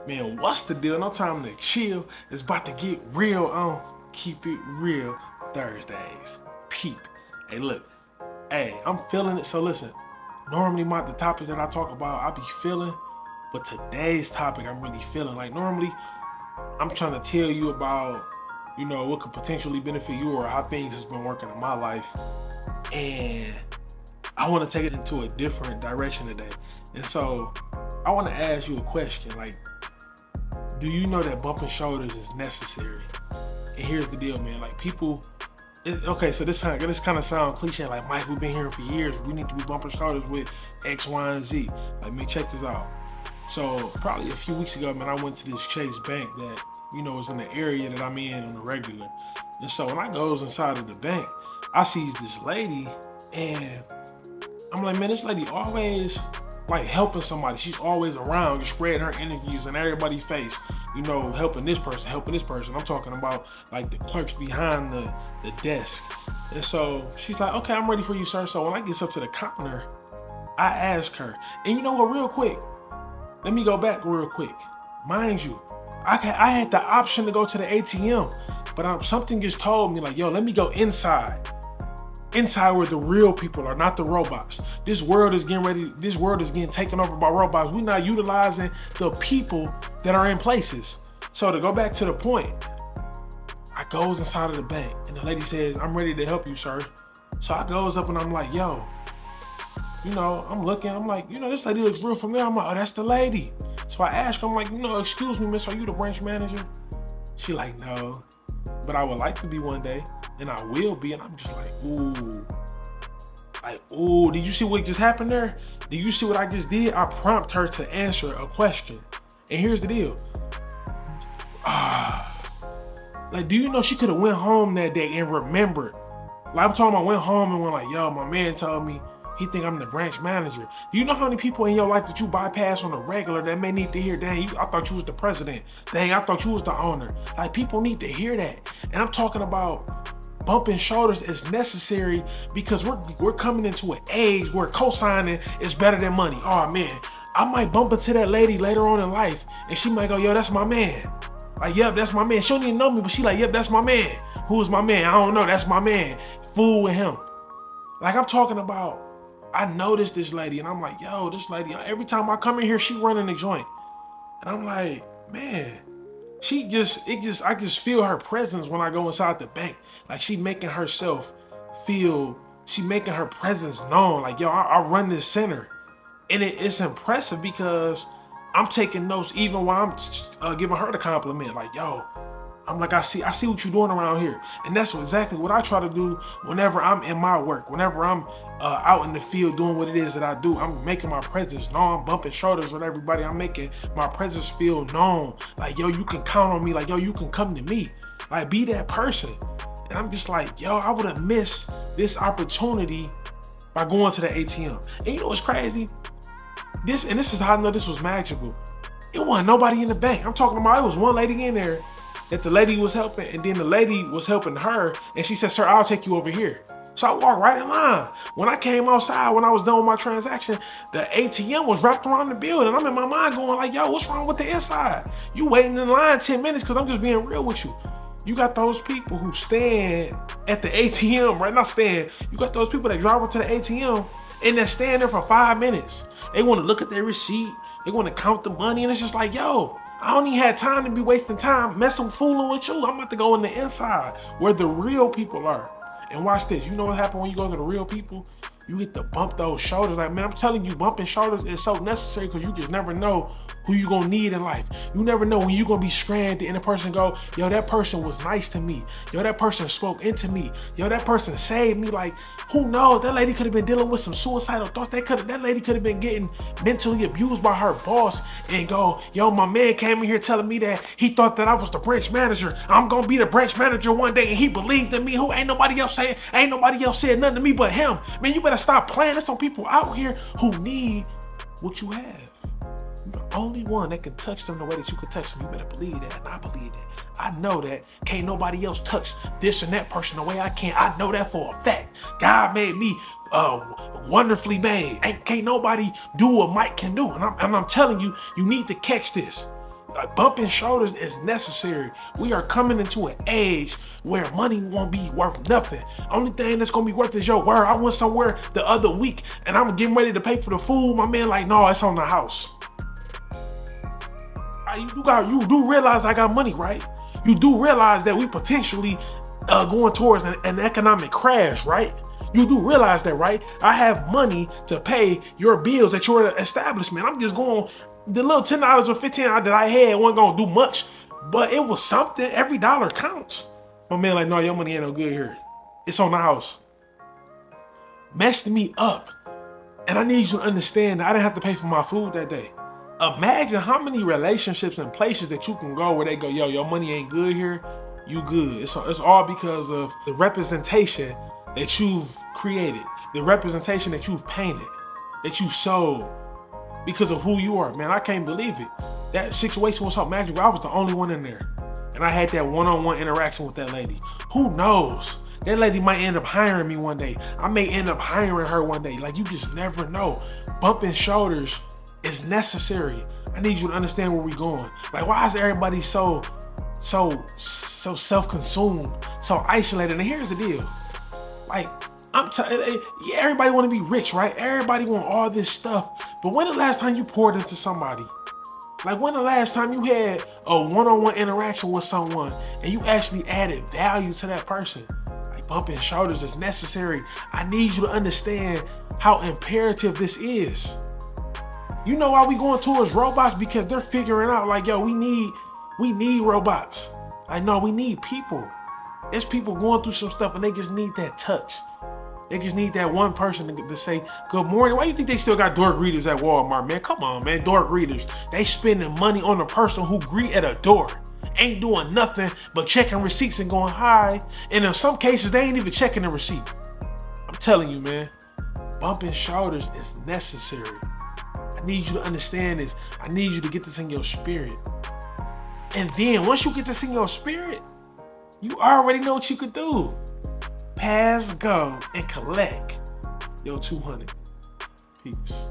Man, what's the deal? No time to chill. It's about to get real on Keep It Real Thursdays. Peep. Hey, look. Hey, I'm feeling it. So listen, normally the topics that I talk about, I be feeling. But today's topic, I'm really feeling. Like normally, I'm trying to tell you about, what could potentially benefit you or how things has been working in my life. And I want to take it into a different direction today. And so I want to ask you a question. Like, do you know that bumping shoulders is necessary? And here's the deal, man. Like people, okay, so this kind of sound cliche. Like, Mike, we've been hearing for years. We need to be bumping shoulders with X, Y, and Z. Like, man, check this out. So probably a few weeks ago, man, I went to this Chase Bank that, is in the area that I'm in on the regular. And so when I goes inside of the bank, I sees this lady and I'm like, man, this lady always like helping somebody. She's always around, just spreading her energies in everybody's face, helping this person, helping this person. I'm talking about like the clerks behind the desk. And so she's like, okay, I'm ready for you, sir. So when I get up to the counter, I ask her, and you know what, real quick, let me go back real quick. Mind you, I had the option to go to the ATM, but something just told me like, yo, let me go inside where the real people are, not the robots. This world is getting taken over by robots. We're not utilizing the people that are in places. So to go back to the point, I goes inside of the bank and the lady says, I'm ready to help you, sir. So I goes up and I'm like, yo, I'm looking, I'm like, this lady looks real familiar. I'm like, oh, that's the lady. So I ask her, I'm like, excuse me, miss, are you the branch manager? She like, no, but I would like to be one day. And I will be. And I'm just like, ooh. Like, ooh, did you see what just happened there? Did you see what I just did? I prompt her to answer a question. And here's the deal. Like, do you know she could have went home that day and remembered? Like, I'm talking about went home and went like, yo, my man told me he think I'm the branch manager. Do you know how many people in your life that you bypass on a regular that may need to hear, dang, I thought you was the president. Dang, I thought you was the owner. Like, people need to hear that. And I'm talking about bumping shoulders is necessary because we're coming into an age where co-signing is better than money. Oh man, I might bump into that lady later on in life and she might go, yo, that's my man. Like, yep, that's my man. She don't even know me, but she like, yep, that's my man. Who is my man? I don't know, that's my man. Fool with him. Like, I'm talking about, I noticed this lady and I'm like, yo, this lady, every time I come in here, she running the joint. And I'm like, man, I just feel her presence when I go inside the bank. Like, she making her presence known. Like, yo, I run this center. And it's impressive because I'm taking notes even while I'm giving her the compliment. Like, yo, I'm like, I see what you're doing around here. And that's exactly what I try to do whenever I'm in my work, whenever I'm out in the field doing what it is that I do. I'm making my presence known. I'm bumping shoulders with everybody. I'm making my presence feel known. Like, yo, you can count on me. Like, yo, you can come to me. Like, be that person. And I'm just like, yo, I would have missed this opportunity by going to the ATM. And you know what's crazy? This is how I know this was magical. It wasn't nobody in the bank. I'm talking about, it was one lady in there that the lady was helping, and then the lady was helping her, and she said, sir, I'll take you over here. So I walked right in line. When I came outside, when I was done with my transaction, the ATM was wrapped around the building. I'm in my mind going like, yo, what's wrong with the inside? You waiting in line 10 minutes because I'm just being real with you. You got those people who stand at the ATM, right? Not stand. You got those people that drive up to the ATM and they're standing there for 5 minutes. They want to look at their receipt. They want to count the money, and it's just like, yo, I don't even have time to be wasting time messing, fooling with you. I'm about to go in the inside where the real people are. And watch this. You know what happens when you go to the real people? You get to bump those shoulders. Like, man, I'm telling you, bumping shoulders is so necessary because you just never know who you gonna need in life. You never know when you gonna be stranded and a person go, yo, that person was nice to me. Yo, that person spoke into me. Yo, that person saved me. Like, who knows? That lady could have been dealing with some suicidal thoughts. That lady could have been getting mentally abused by her boss and go, yo, my man came in here telling me that he thought that I was the branch manager. I'm gonna be the branch manager one day, and he believed in me. Who ain't nobody else said nothing to me but him. Man, you better stop playing. There's some people out here who need what you have. You're the only one that can touch them the way that you can touch them. You better believe that, and I believe that. I know that can't nobody else touch this and that person the way I can. I know that for a fact. God made me wonderfully made. Can't nobody do what Mike can do. And I'm telling you, you need to catch this. Like, bumping shoulders is necessary. We are coming into an age where money won't be worth nothing. Only thing that's gonna be worth is your word. I went somewhere the other week and I'm getting ready to pay for the food. My man like, no, it's on the house. You do realize I got money, right? You do realize that we potentially going towards an economic crash, right? You do realize that, right? I have money to pay your bills at your establishment. I'm just going, the little $10 or $15 that I had wasn't gonna do much, but it was something. Every dollar counts. My man like, no, your money ain't no good here. It's on the house. Messed me up. And I need you to understand that I didn't have to pay for my food that day. Imagine how many relationships and places that you can go where they go, yo, your money ain't good here, you good. It's all because of the representation that you've created, the representation that you've painted, that you sold because of who you are. Man, I can't believe it. That situation was so magical. I was the only one in there. And I had that one-on-one interaction with that lady. Who knows? That lady might end up hiring me one day. I may end up hiring her one day. Like, you just never know. Bumping shoulders is necessary. I need you to understand where we're going. Like, why is everybody so self-consumed, so isolated? And here's the deal. Like, yeah, everybody want to be rich, right? Everybody want all this stuff. But when the last time you poured into somebody? Like, when the last time you had a one-on-one interaction with someone and you actually added value to that person? Like, bumping shoulders is necessary. I need you to understand how imperative this is. You know why we going towards robots? Because they're figuring out, like, yo, we need robots. Like, no, we need people. There's people going through some stuff and they just need that touch. They just need that one person to say, good morning. Why do you think they still got door greeters at Walmart, man? Come on, man, door greeters. They spending money on the person who greet at a door. Ain't doing nothing but checking receipts and going, hi. And in some cases, they ain't even checking the receipt. I'm telling you, man, bumping shoulders is necessary. I need you to understand this. I need you to get this in your spirit. And then once you get this in your spirit, you already know what you could do. Pass go and collect your 200. Peace.